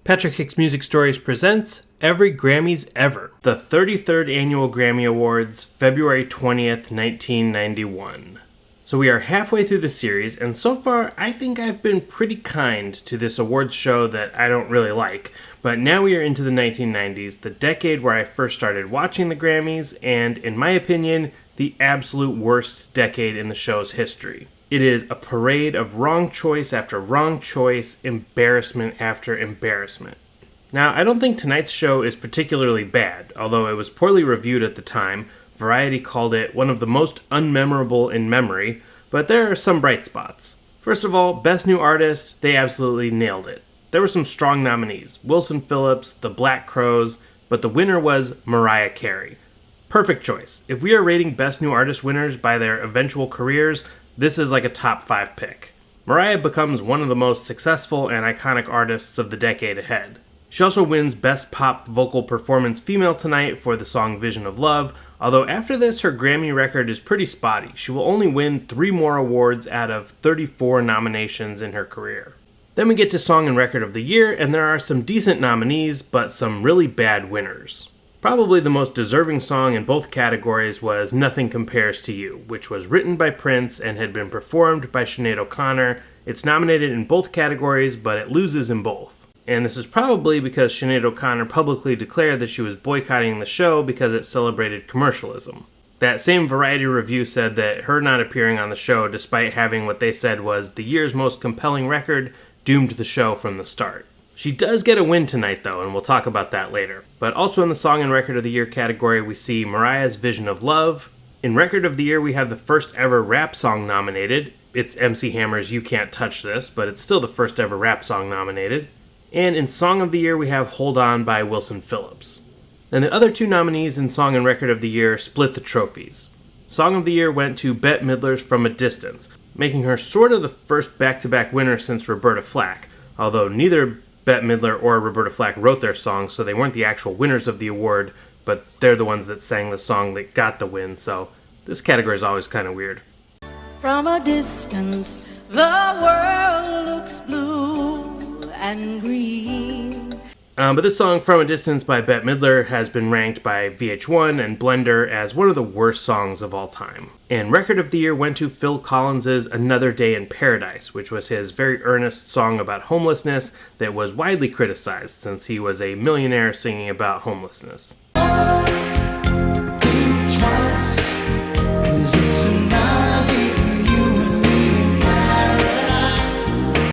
Patrick Hicks Music Stories presents Every Grammys Ever, the 33rd Annual Grammy Awards, February 20th, 1991. So we are halfway through the series, and so far I think I've been pretty kind to this awards show that I don't really like. But now we are into the 1990s, the decade where I first started watching the Grammys, and in my opinion, the absolute worst decade in the show's history. It is a parade of wrong choice after wrong choice, embarrassment after embarrassment. Now, I don't think tonight's show is particularly bad, although it was poorly reviewed at the time. Variety called it one of the most unmemorable in memory, but there are some bright spots. First of all, Best New Artist, they absolutely nailed it. There were some strong nominees, Wilson Phillips, The Black Crowes, but the winner was Mariah Carey. Perfect choice. If we are rating Best New Artist winners by their eventual careers, this is like a top 5 pick. Mariah becomes one of the most successful and iconic artists of the decade ahead. She also wins Best Pop Vocal Performance Female tonight for the song Vision of Love, although after this her Grammy record is pretty spotty. She will only win 3 more awards out of 34 nominations in her career. Then we get to Song and Record of the Year, and there are some decent nominees, but some really bad winners. Probably the most deserving song in both categories was Nothing Compares to You, which was written by Prince and had been performed by Sinead O'Connor. It's nominated in both categories, but it loses in both. And this is probably because Sinead O'Connor publicly declared that she was boycotting the show because it celebrated commercialism. That same Variety review said that her not appearing on the show, despite having what they said was the year's most compelling record, doomed the show from the start. She does get a win tonight, though, and we'll talk about that later. But also in the Song and Record of the Year category, we see Mariah's Vision of Love. In Record of the Year, we have the first ever rap song nominated. It's MC Hammer's You Can't Touch This, but it's still the first ever rap song nominated. And in Song of the Year, we have Hold On by Wilson Phillips. And the other 2 nominees in Song and Record of the Year split the trophies. Song of the Year went to Bette Midler's From a Distance, making her sort of the first back-to-back winner since Roberta Flack, although neither Bette Midler or Roberta Flack wrote their songs, so they weren't the actual winners of the award, but they're the ones that sang the song that got the win, so this category is always kind of weird. From a distance, the world looks blue and green. But this song, From a Distance by Bette Midler, has been ranked by VH1 and Blender as one of the worst songs of all time. And Record of the Year went to Phil Collins' Another Day in Paradise, which was his very earnest song about homelessness that was widely criticized since he was a millionaire singing about homelessness.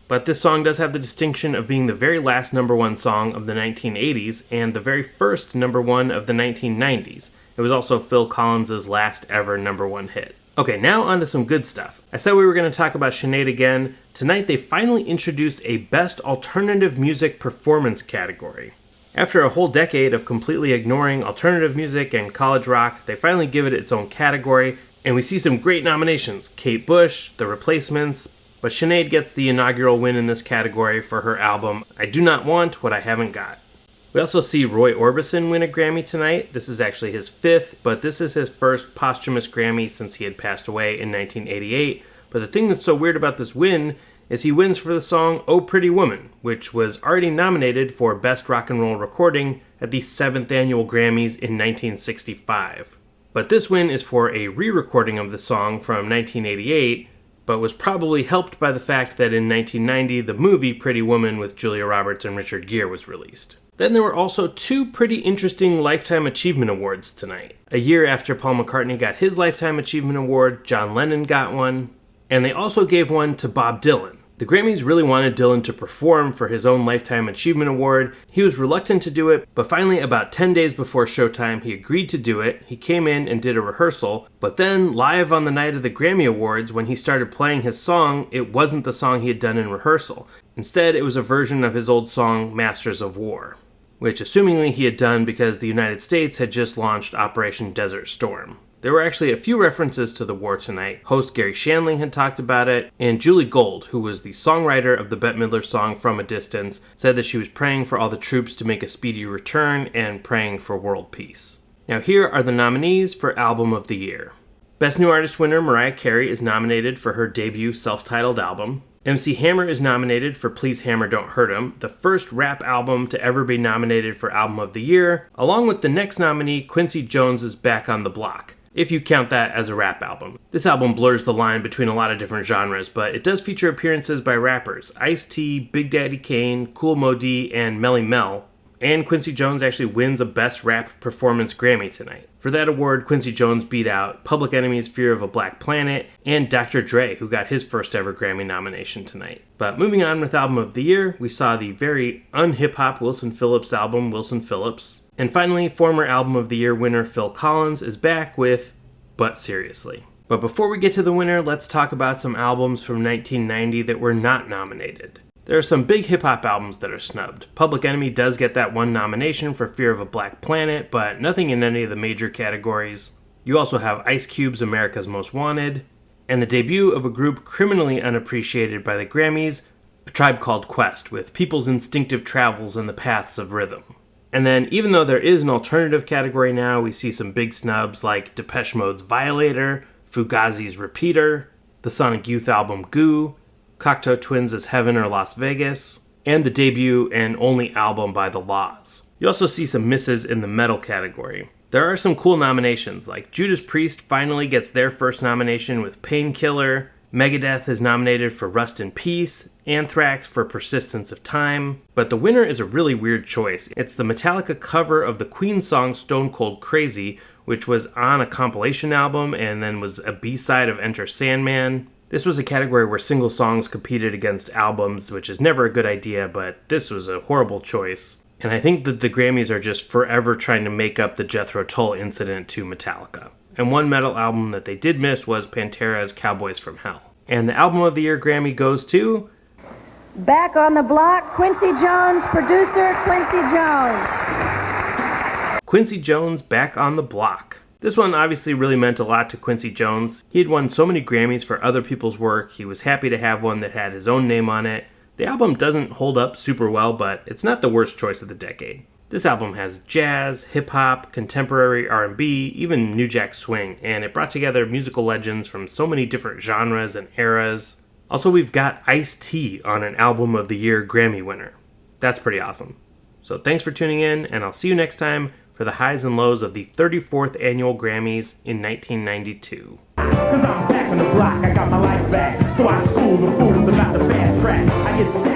But this song does have the distinction of being the very last number 1 song of the 1980s and the very first number 1 of the 1990s. It was also Phil Collins' last ever number 1 hit. Okay, now on to some good stuff. I said we were going to talk about Sinead again. Tonight they finally introduced a Best Alternative Music Performance category. After a whole decade of completely ignoring alternative music and college rock, they finally give it its own category, and we see some great nominations. Kate Bush, The Replacements, but Sinead gets the inaugural win in this category for her album, I Do Not Want What I Haven't Got. We also see Roy Orbison win a Grammy tonight. This is actually his 5th, but this is his first posthumous Grammy since he had passed away in 1988. But the thing that's so weird about this win is he wins for the song Oh Pretty Woman, which was already nominated for Best Rock and Roll Recording at the 7th Annual Grammys in 1965. But this win is for a re-recording of the song from 1988, but was probably helped by the fact that in 1990, the movie Pretty Woman with Julia Roberts and Richard Gere was released. Then there were also 2 pretty interesting Lifetime Achievement Awards tonight. A year after Paul McCartney got his Lifetime Achievement Award, John Lennon got one, and they also gave one to Bob Dylan. The Grammys really wanted Dylan to perform for his own Lifetime Achievement Award. He was reluctant to do it, but finally about 10 days before showtime, he agreed to do it. He came in and did a rehearsal, but then live on the night of the Grammy Awards, when he started playing his song, it wasn't the song he had done in rehearsal. Instead, it was a version of his old song, Masters of War, which assumingly he had done because the United States had just launched Operation Desert Storm. There were actually a few references to the war tonight. Host Gary Shandling had talked about it, and Julie Gold, who was the songwriter of the Bette Midler song From a Distance, said that she was praying for all the troops to make a speedy return and praying for world peace. Now here are the nominees for Album of the Year. Best New Artist winner Mariah Carey is nominated for her debut self-titled album. MC Hammer is nominated for Please Hammer Don't Hurt 'Em, the first rap album to ever be nominated for Album of the Year, along with the next nominee, Quincy Jones' Back on the Block, if you count that as a rap album. This album blurs the line between a lot of different genres, but it does feature appearances by rappers Ice-T, Big Daddy Kane, Kool Moe Dee, and Melly Mel. And Quincy Jones actually wins a Best Rap Performance Grammy tonight. For that award, Quincy Jones beat out Public Enemy's Fear of a Black Planet and Dr. Dre, who got his first ever Grammy nomination tonight. But moving on with Album of the Year, we saw the very un-hip-hop Wilson Phillips album, Wilson Phillips. And finally, former Album of the Year winner Phil Collins is back with But Seriously. But before we get to the winner, let's talk about some albums from 1990 that were not nominated. There are some big hip-hop albums that are snubbed. Public Enemy does get that one nomination for Fear of a Black Planet, but nothing in any of the major categories. You also have Ice Cube's America's Most Wanted, and the debut of a group criminally unappreciated by the Grammys, A Tribe Called Quest, with People's Instinctive Travels in the Paths of Rhythm. And then, even though there is an alternative category now, we see some big snubs like Depeche Mode's Violator, Fugazi's Repeater, the Sonic Youth album Goo, Cocteau Twins' Heaven or Las Vegas, and the debut and only album by The Laws. You also see some misses in the metal category. There are some cool nominations, like Judas Priest finally gets their first nomination with Painkiller, Megadeth is nominated for Rust in Peace, Anthrax for Persistence of Time, but the winner is a really weird choice. It's the Metallica cover of the Queen song Stone Cold Crazy, which was on a compilation album and then was a B-side of Enter Sandman. This was a category where single songs competed against albums, which is never a good idea, but this was a horrible choice. And I think that the Grammys are just forever trying to make up the Jethro Tull incident to Metallica. And one metal album that they did miss was Pantera's Cowboys from Hell. And the Album of the Year Grammy goes to... Back on the Block, Quincy Jones, producer Quincy Jones. Quincy Jones, Back on the Block. This one obviously really meant a lot to Quincy Jones. He had won so many Grammys for other people's work, he was happy to have one that had his own name on it. The album doesn't hold up super well, but it's not the worst choice of the decade. This album has jazz, hip-hop, contemporary R&B, even New Jack Swing, and it brought together musical legends from so many different genres and eras. Also, we've got Ice-T on an Album of the Year Grammy winner. That's pretty awesome. So thanks for tuning in, and I'll see you next time for the highs and lows of the 34th Annual Grammys in 1992. Cause I'm back on the block, I got my life back. So I school the fools about the bad track. I get